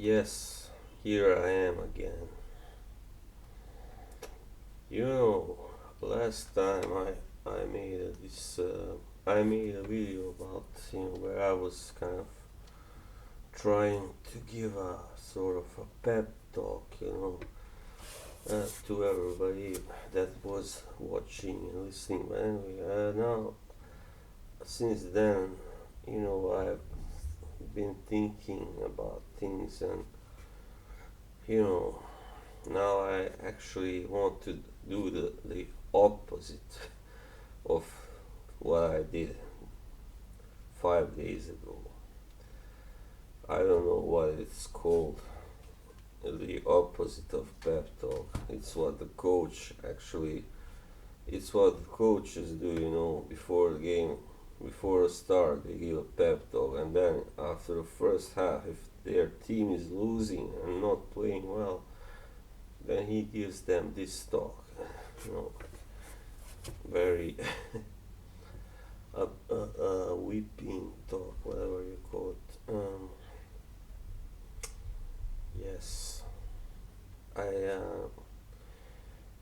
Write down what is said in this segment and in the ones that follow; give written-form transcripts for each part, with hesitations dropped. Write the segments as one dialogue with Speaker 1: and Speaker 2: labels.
Speaker 1: Yes, here I am again. You know, last time I made I made a video about where I was kind of trying to give a sort of a pep talk, to everybody that was watching and listening. But anyway, now since then, I've been thinking about things, and you know, now I actually want to do the opposite of what I did 5 days ago. I don't know what it's called. The opposite of pep talk. It's what the coach actually. It's what the coaches do. Before the game, before the start, they give a pep talk, and then after the first half, if their team is losing and not playing well, then he gives them this talk. You know, very whipping talk, whatever you call it. Yes, I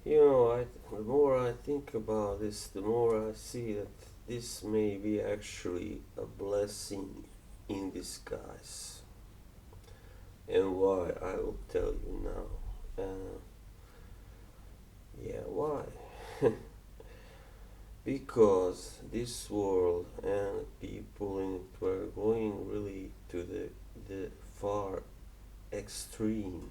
Speaker 1: the more I think about this, the more I see that this may be actually a blessing in disguise. And why, I will tell you now. Yeah, why? Because this world and people in it were going really to the far extreme,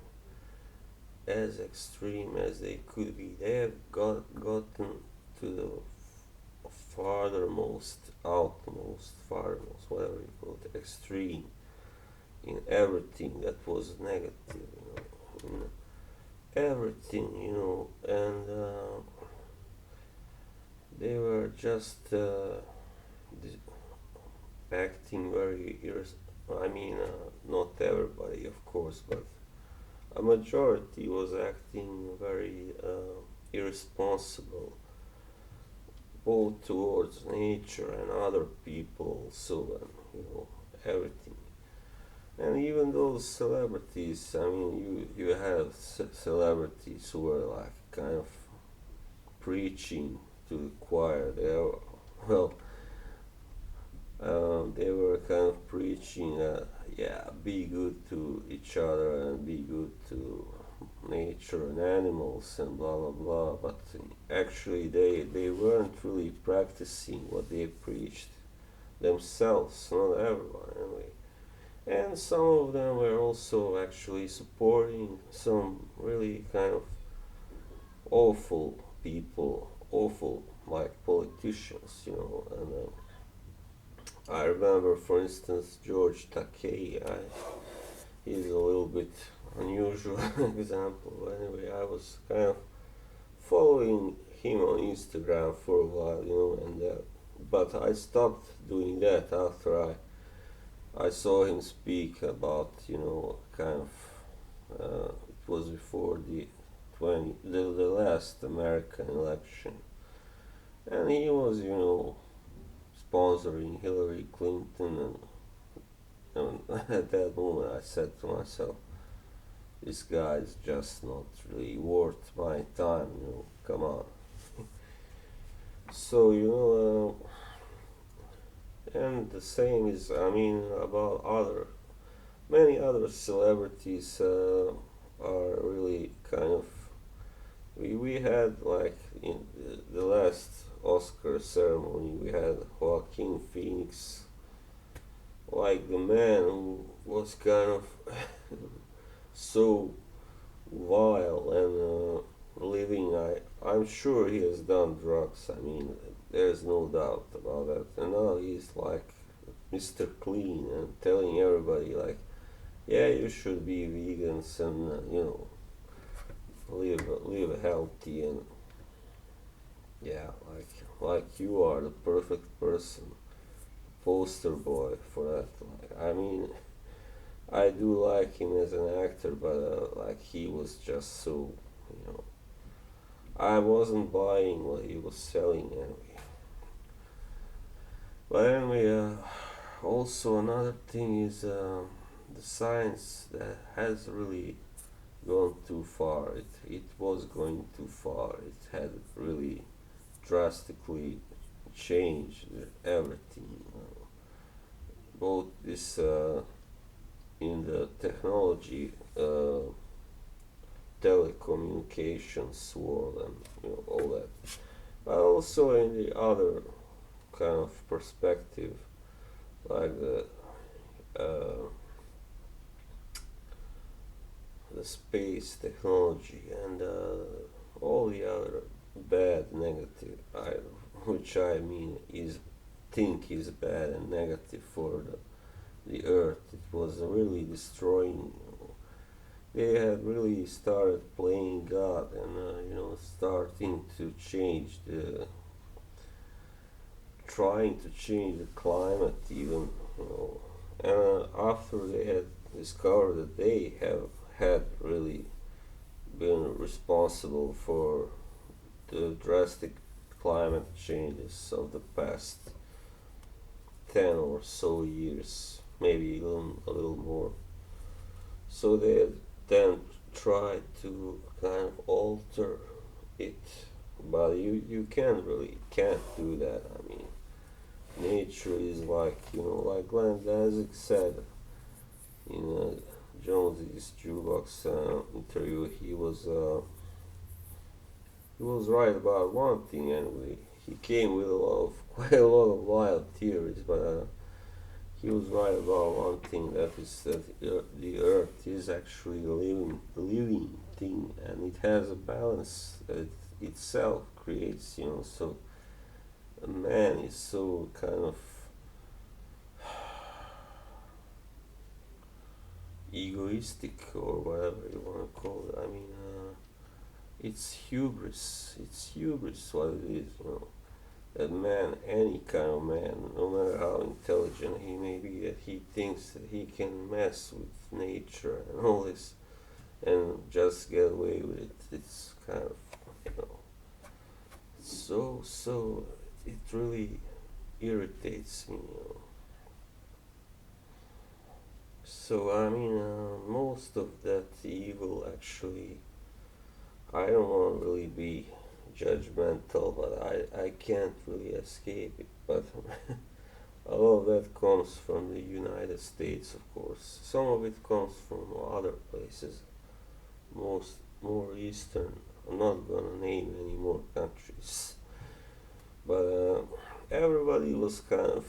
Speaker 1: as extreme as they could be. They have gotten to the farthermost, outmost, farthermost, whatever you call it, extreme in everything that was negative, in everything, and they were just acting very I mean, not everybody, of course, but a majority was acting very irresponsible, both towards nature and other people also, and everything. And even those celebrities, I mean, you have celebrities who are like kind of preaching to the choir. Well, they were kind of preaching, yeah, be good to each other and be good to nature and animals and blah blah blah. But actually, they weren't really practicing what they preached themselves, not everyone anyway. And some of them were also actually supporting some really kind of awful people, awful like politicians, and I remember, for instance, George Takei. He's a little bit unusual example. Anyway, I was kind of following him on Instagram for a while, and but I stopped doing that after I saw him speak about, kind of, it was before the last American election, and he was, sponsoring Hillary Clinton, and at that moment I said to myself, this guy is just not really worth my time, come on. So, and the same is, I mean, about many other celebrities are really kind of, we had like in the last Oscar ceremony, we had Joaquin Phoenix, like the man who was kind of so vile and living. I'm sure he has done drugs. I mean, there's no doubt about that. And now he's like Mr. Clean and telling everybody like, yeah, you should be vegans and live healthy, and yeah, like you are the perfect person, poster boy for that. Like, I mean, I do like him as an actor, but like he was just so, you know, I wasn't buying what he was selling anyway. But anyway, also another thing is the science that has really gone too far. It was going too far. It had really drastically changed everything. Both this in the technology, telecommunications world, and all that, but also in the other kind of perspective, like uh, the space technology and all the other bad negative which I mean is think is bad and negative for the earth. It was really destroying. They had really started playing God and starting to change the trying to change the climate even, and after they had discovered that they have had really been responsible for the drastic climate changes of the past 10 or so years, maybe even a little more. So they then tried to kind of alter it, but you can't do that. I mean, nature is like, like Glenn Danzig said in Jonesy's jukebox interview. He was right about one thing anyway. He came with a lot of quite a lot of wild theories, but he was right about one thing, that is that the Earth is actually a living thing, and it has a balance that it itself creates. So a man is so kind of egoistic or whatever you want to call it. I mean, it's hubris. It's hubris what it is. That man, any kind of man, no matter how intelligent he may be, that he thinks that he can mess with nature and all this and just get away with it. It's kind of, you know, so it really irritates me. So I mean, most of that evil actually, I don't want to really be judgmental, but I can't really escape it. But a lot of that comes from the United States, of course. Some of it comes from other places, most more eastern. I'm not gonna name any more countries, but everybody was kind of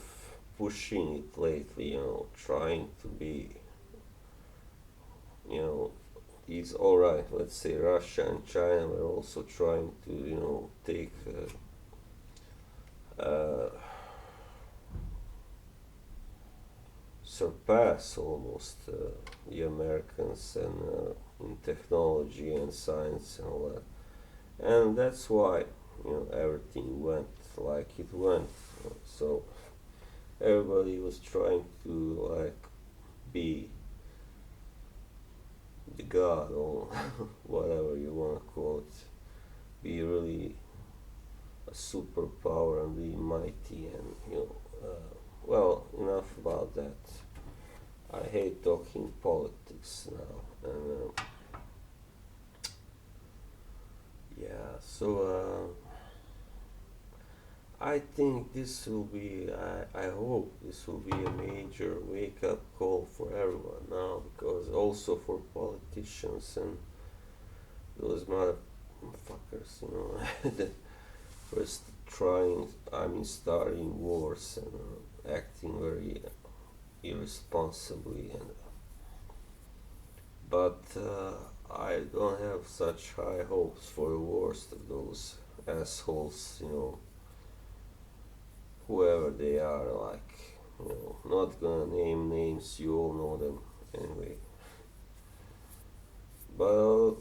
Speaker 1: pushing it lately, trying to be, you know, is all right. Let's say Russia and China were also trying to, take surpass almost the Americans and in technology and science and all that. And that's why everything went like it went. So everybody was trying to like be the god or whatever you want to call it, be really a superpower and be mighty and well, enough about that. I hate talking politics now, and yeah. So I think this will be. I hope this will be a major wake up call for everyone now, because also for politicians and those motherfuckers, that was trying, I mean, starting wars and acting very irresponsibly, and but I don't have such high hopes for the worst of those assholes, whoever they are, like, not gonna name names, you all know them anyway. But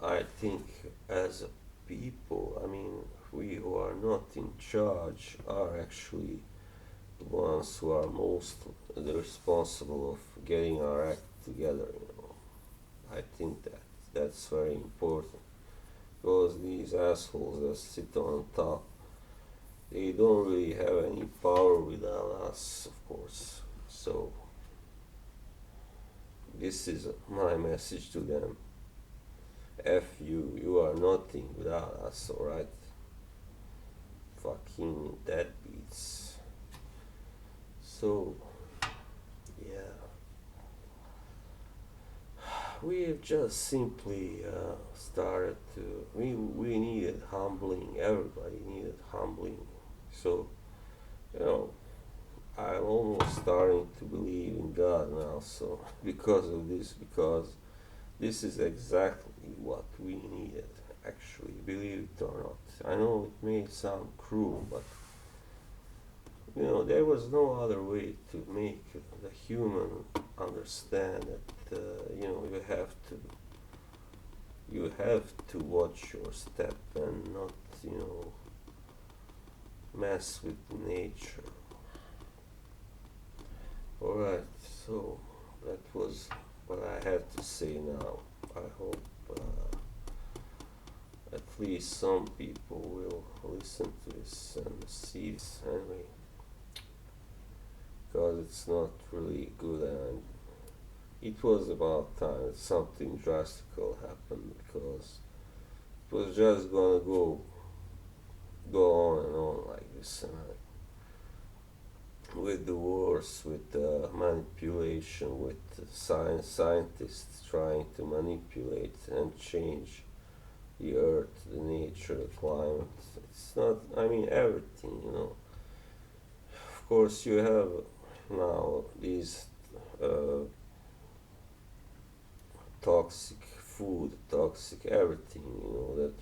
Speaker 1: I think, as a people, I mean, we who are not in charge are actually the ones who are most responsible of getting our act together. I think that's very important, because these assholes that sit on top, they don't really have any power without us, of course. So this is my message to them. F you, you are nothing without us, alright? Fucking deadbeats. So, yeah. We've just simply started to. We needed humbling, everybody needed humbling. So, you know, I'm almost starting to believe in God now, so because of this, because this is exactly what we needed, actually, believe it or not. I know it may sound cruel, but there was no other way to make the human understand that you have to watch your step and not mess with nature. Alright, so that was what I had to say now. I hope at least some people will listen to this and see this anyway, because it's not really good, and it was about time that something drastical happened, because it was just gonna go on and on like this, and with the wars, with the manipulation, with the scientists trying to manipulate and change the earth, the nature, the climate. It's not, I mean, everything. Of course, you have now these toxic food, toxic everything, that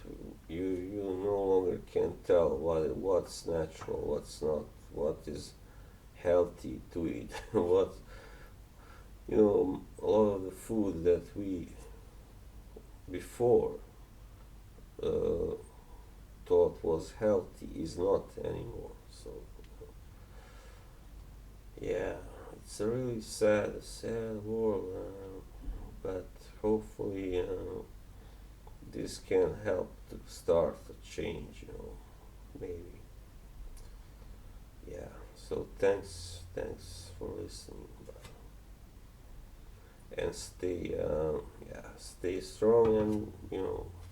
Speaker 1: you no longer can tell what's natural, what's not, what is healthy to eat. What a lot of the food that we before uh, thought was healthy is not anymore. So yeah, it's a really sad world, but hopefully this can help to start a change. Maybe. Yeah. So thanks for listening, and stay strong, and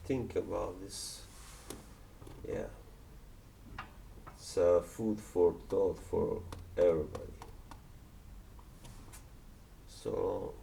Speaker 1: think about this. Yeah, it's food for thought for everybody. So